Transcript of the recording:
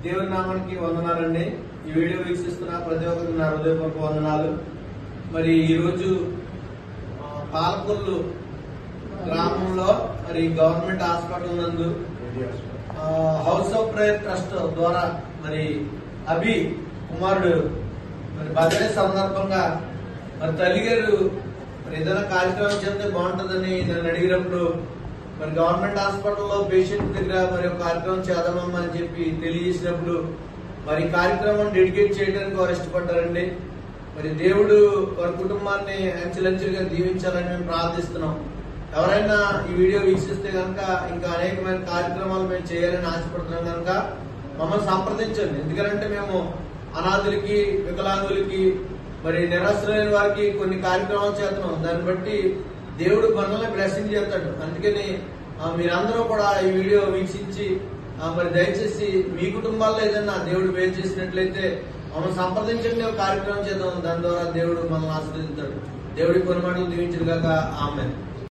దేవుని నామానికి వందనాలండి. ఈ వీడియో వీక్షిస్తున్న ప్రతి ఒక్కరికి నా హృదయపూర్వక వందనాలు. మరి ఈరోజు పాలకొల్లు గ్రామంలో మరి గవర్నమెంట్ హాస్పిటల్ నందు హౌస్ ఆఫ్ ప్రేయర్ ట్రస్ట్ ద్వారా మరి అభి కుమారుడు మరి బర్త్డే సందర్భంగా మరి తల్లి గారు మరి ఏదైనా కార్యక్రమం చేస్తే బాగుంటుందని నన్ను అడిగినప్పుడు మరి గవర్నమెంట్ హాస్పిటల్లో పేషెంట్ దగ్గర మరి ఒక కార్యక్రమం చేద్దామమ్మా అని చెప్పి తెలియజేసినప్పుడు మరి కార్యక్రమం డెడికేట్ చేయడానికి వారు ఇష్టపడ్డారండి. మరి దేవుడు వారి కుటుంబాన్ని అంచెలంచెలుగా దీవించాలని మేము ప్రార్థిస్తున్నాం. ఎవరైనా ఈ వీడియో వీక్షిస్తే కనుక ఇంకా అనేకమైన కార్యక్రమాలు మేము చేయాలని ఆశపడుతున్నాం కనుక మమ్మల్ని సంప్రదించండి. ఎందుకంటే మేము అనాథులకి, వికలాంగులకి, మరి నిరాశ్రయుల వారికి కొన్ని కార్యక్రమాలు చేస్తున్నాం. దాన్ని బట్టి దేవుడు మనల్ని బ్లెస్సింగ్ చేస్తాడు. అందుకని మీరందరూ కూడా ఈ వీడియో వీక్షించి మరి దయచేసి మీ కుటుంబాల్లో ఏదైనా దేవుడు వేరు చేసినట్లయితే మమ్మల్ని సంప్రదించండి, ఒక కార్యక్రమం చేద్దాం. దాని ద్వారా దేవుడు మనల్ని ఆశీర్వదిస్తాడు. దేవుడి కొన్ని మాటలు దీవించడుగాక. ఆమేన్.